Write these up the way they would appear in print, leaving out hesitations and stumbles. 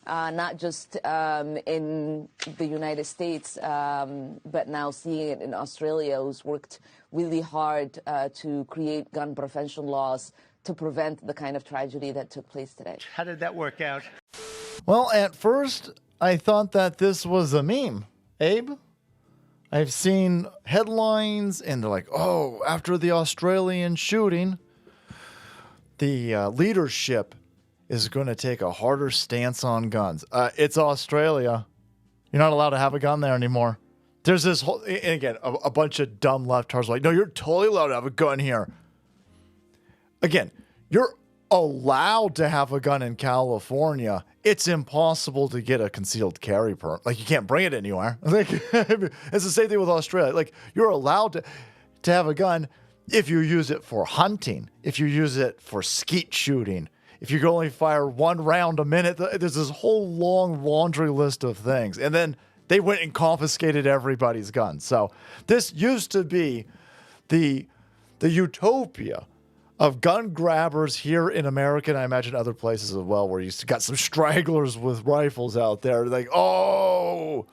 not just in the United States, but now seeing it in Australia, who's worked really hard to create gun prevention laws to prevent the kind of tragedy that took place today. How did that work out? Well, at first, I thought that this was a meme. Abe? I've seen headlines, and they're like, oh, after the Australian shooting, the leadership is going to take a harder stance on guns. It's Australia. You're not allowed to have a gun there anymore. There's this whole, and again, a bunch of dumb leftards like, no, you're totally allowed to have a gun here. Again, you're allowed to have a gun in California. It's impossible to get a concealed carry permit. Like, you can't bring it anywhere. Like, it's the same thing with Australia. Like, you're allowed to have a gun if you use it for hunting, if you use it for skeet shooting, if you can only fire one round a minute. There's this whole long laundry list of things. And then they went and confiscated everybody's guns. So this used to be the utopia of gun grabbers here in America, and I imagine other places as well, where you got some stragglers with rifles out there. Like, oh,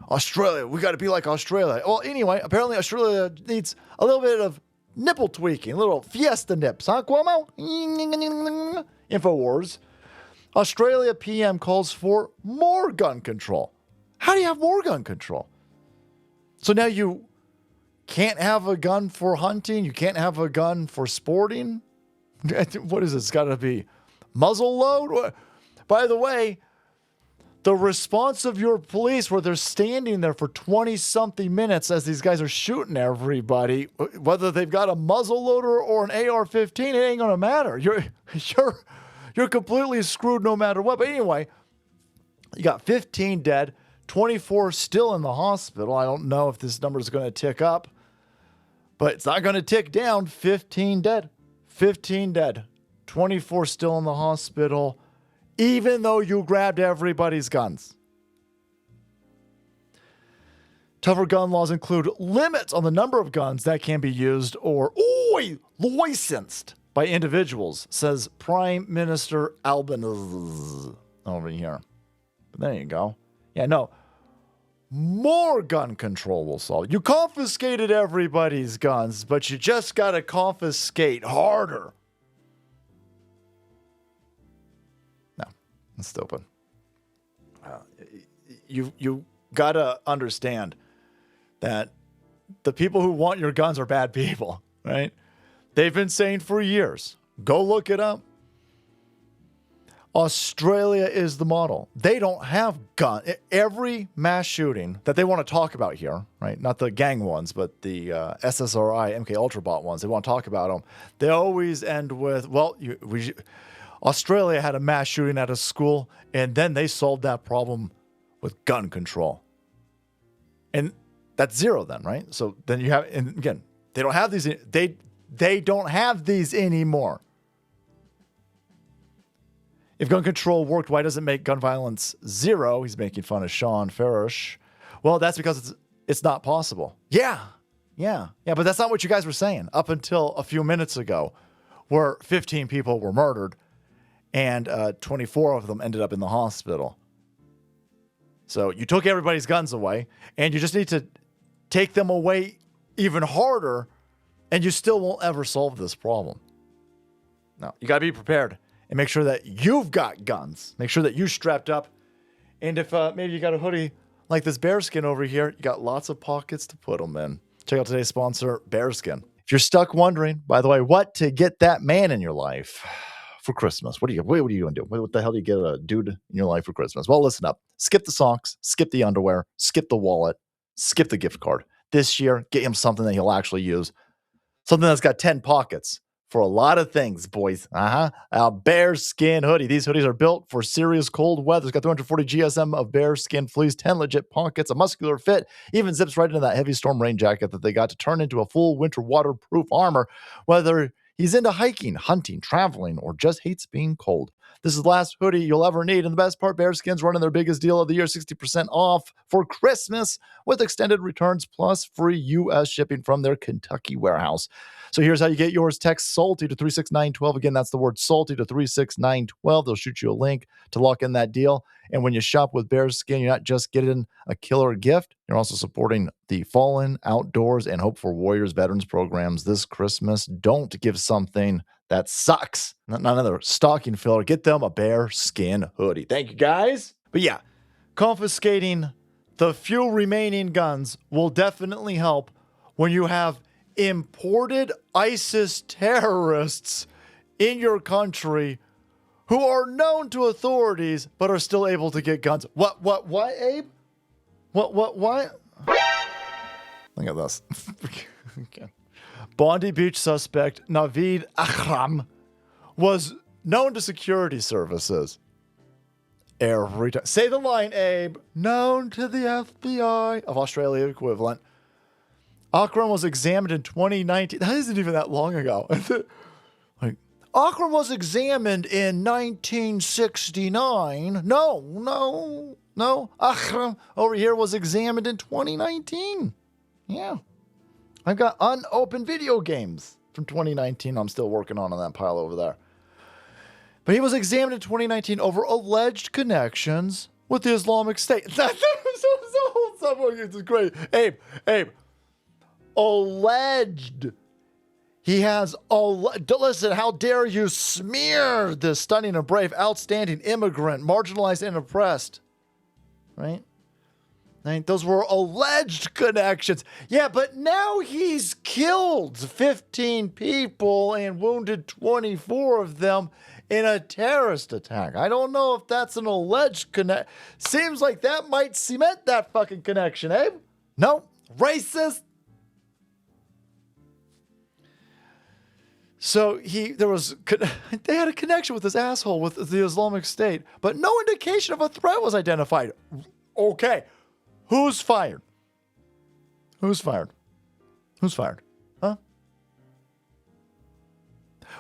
Australia, we got to be like Australia. Well, anyway, apparently Australia needs a little bit of nipple tweaking, a little fiesta nips, huh, Cuomo? InfoWars. Australia PM calls for more gun control. How do you have more gun control? So now you can't have a gun for hunting. You can't have a gun for sporting. What is it? It's got to be muzzle load. By the way, the response of your police, where they're standing there for 20-something minutes as these guys are shooting everybody, whether they've got a muzzle loader or an AR-15, it ain't gonna matter. You're completely screwed no matter what. But anyway, you got 15 dead, 24 still in the hospital. I don't know if this number is going to tick up, but it's not going to tick down. 15 dead, 24 still in the hospital, even though you grabbed everybody's guns. Tougher gun laws include limits on the number of guns that can be used or licensed by individuals, says Prime Minister Albanese over here. But there you go. Yeah, no. More gun control will solve it. You confiscated everybody's guns, but you just got to confiscate harder. No, it's stupid. You got to understand that the people who want your guns are bad people, right? They've been saying for years, go look it up. Australia is the model. They don't have guns. Every mass shooting that they want to talk about here, right? Not the gang ones, but the SSRI, MK Ultra ones. They want to talk about them. They always end with, well, Australia had a mass shooting at a school, and then they solved that problem with gun control. And that's zero then, right? So then you have, and again, they don't have these. They don't have these anymore. If gun control worked, why does it make gun violence zero? He's making fun of Sean Farish. Well, that's because it's not possible. Yeah, but that's not what you guys were saying up until a few minutes ago, where 15 people were murdered and 24 of them ended up in the hospital. So you took everybody's guns away, and you just need to take them away even harder, and you still won't ever solve this problem. No, you got to be prepared. And make sure that you've got guns. Make sure that you're strapped up. And if maybe you got a hoodie like this bearskin over here, you got lots of pockets to put them in. Check out today's sponsor, Bearskin. If you're stuck wondering, by the way, what to get that man in your life for Christmas, what are you going to do? What the hell do you get a dude in your life for Christmas? Well, listen up. Skip the socks, skip the underwear, skip the wallet, skip the gift card. This year, get him something that he'll actually use. Something that's got 10 pockets. For a lot of things, boys. A bearskin hoodie. These hoodies are built for serious cold weather. It's got 240 GSM of bearskin fleece, 10 legit pockets, a muscular fit, even zips right into that heavy storm rain jacket that they got to turn into a full winter waterproof armor, whether he's into hiking, hunting, traveling, or just hates being cold. This is the last hoodie you'll ever need. And the best part, Bearskin's running their biggest deal of the year, 60% off for Christmas with extended returns plus free U.S. shipping from their Kentucky warehouse. So here's how you get yours. Text SALTY to 36912. Again, that's the word SALTY to 36912. They'll shoot you a link to lock in that deal. And when you shop with Bearskin, you're not just getting a killer gift, you're also supporting the Fallen, Outdoors, and Hope for Warriors veterans programs this Christmas. Don't give something that sucks. Not another stocking filler. Get them a bearskin hoodie. Thank you, guys. But yeah, confiscating the few remaining guns will definitely help when you have imported ISIS terrorists in your country who are known to authorities but are still able to get guns. What, Abe? What? Look at this. Okay. Bondi Beach suspect Naveed Akram was known to security services. Every time. Say the line, Abe. Known to the FBI of Australia equivalent. Akram was examined in 2019. That isn't even that long ago. Like, Akram was examined in 1969. No. Akram over here was examined in 2019. Yeah. I've got unopened video games from 2019 I'm still working on that pile over there. But he was examined in 2019 over alleged connections with the Islamic State. That's great. Abe. Alleged. He has, listen, how dare you smear this stunning and brave, outstanding immigrant, marginalized and oppressed. Right? Those were alleged connections. Yeah, but now he's killed 15 people and wounded 24 of them in a terrorist attack. I don't know if that's an alleged connection. Seems like that might cement that fucking connection, Abe. No, racist. So they had a connection with this asshole with the Islamic State, but no indication of a threat was identified. Okay. Who's fired? Huh?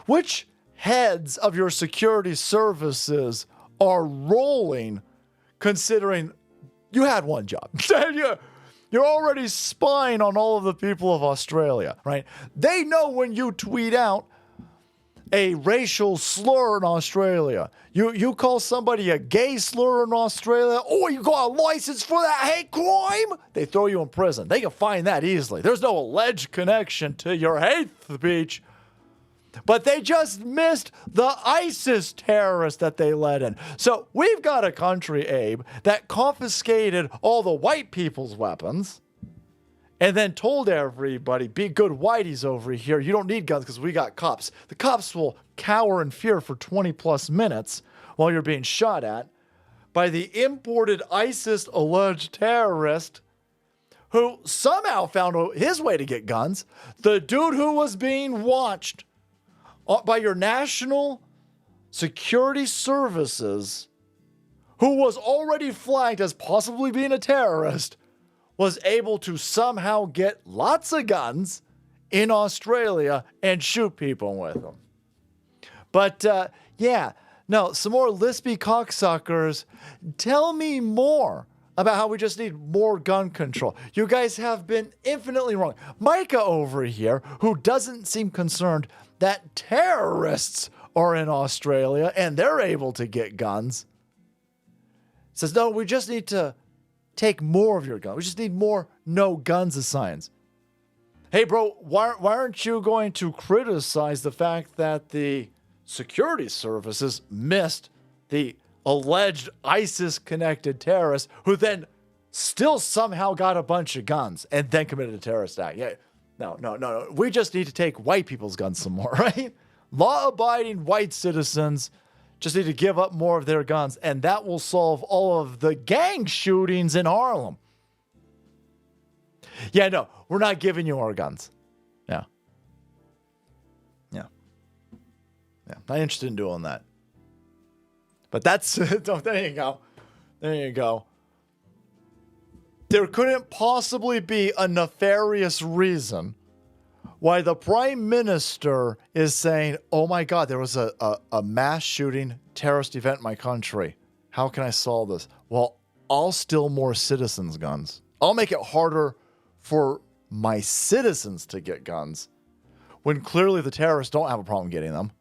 Which heads of your security services are rolling considering you had one job? You're already spying on all of the people of Australia, right? They know when you tweet out a racial slur in Australia. You call somebody a gay slur in Australia, or you got a license for that hate crime, they throw you in prison. They can find that easily. There's no alleged connection to your hate speech. But they just missed the ISIS terrorists that they let in. So we've got a country, Abe, that confiscated all the white people's weapons and then told everybody, be good whiteys over here. You don't need guns because we got cops. The cops will cower in fear for 20 plus minutes while you're being shot at by the imported ISIS alleged terrorist who somehow found his way to get guns. The dude who was being watched by your national security services, who was already flagged as possibly being a terrorist, was able to somehow get lots of guns in Australia and shoot people with them. But, some more lispy cocksuckers. Tell me more about how we just need more gun control. You guys have been infinitely wrong. Micah over here, who doesn't seem concerned that terrorists are in Australia and they're able to get guns, says, no, we just need to take more of your guns. We just need more no guns signs. Hey, bro, why aren't you going to criticize the fact that the security services missed the alleged ISIS-connected terrorists who then still somehow got a bunch of guns and then committed a terrorist act? Yeah, no. We just need to take white people's guns some more, right? Law-abiding white citizens just need to give up more of their guns, and that will solve all of the gang shootings in Harlem. Yeah, no, we're not giving you our guns. Yeah, not interested in doing that. But that's, there you go. There couldn't possibly be a nefarious reason why the prime minister is saying, oh my God, there was a mass shooting terrorist event in my country. How can I solve this? Well, I'll steal more citizens' guns. I'll make it harder for my citizens to get guns. when clearly the terrorists don't have a problem getting them.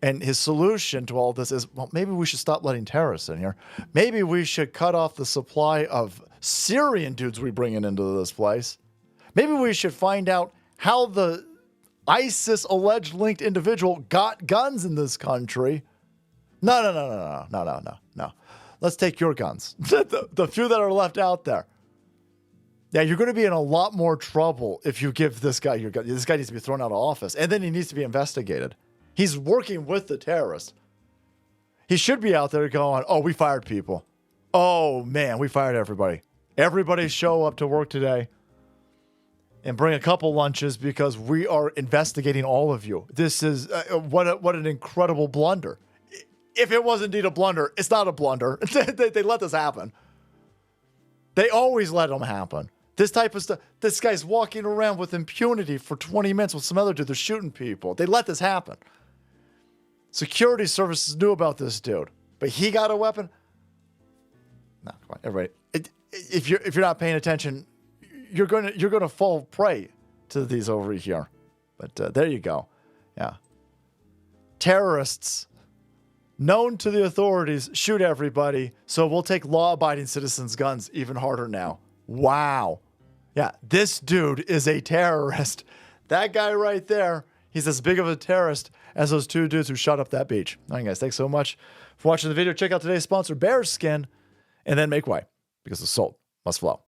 And his solution to all this is, well, maybe we should stop letting terrorists in here. Maybe we should cut off the supply of Syrian dudes we bring into this place. Maybe we should find out how the ISIS alleged linked individual got guns in this country. No. Let's take your guns. the few that are left out there. Yeah, you're going to be in a lot more trouble if you give this guy your gun. This guy needs to be thrown out of office, and then he needs to be investigated. He's working with the terrorists. He should be out there going, oh, we fired people. Oh, man, we fired everybody. Everybody show up to work today and bring a couple lunches because we are investigating all of you. This is what an incredible blunder. If it was indeed a blunder, it's not a blunder. They let this happen. They always let them happen. This type of stuff. This guy's walking around with impunity for 20 minutes with some other dude. They're shooting people. They let this happen. Security services knew about this dude, but he got a weapon. No, come on, everybody. If you're not paying attention, you're gonna fall prey to these over here. But there you go. Yeah, terrorists known to the authorities shoot everybody. So we'll take law-abiding citizens' guns even harder now. Wow. Yeah, this dude is a terrorist. That guy right there. He's as big of a terrorist as those two dudes who shot up that beach. All right, guys, thanks so much for watching the video. Check out today's sponsor, Bearskin, and then make way, because the salt must flow.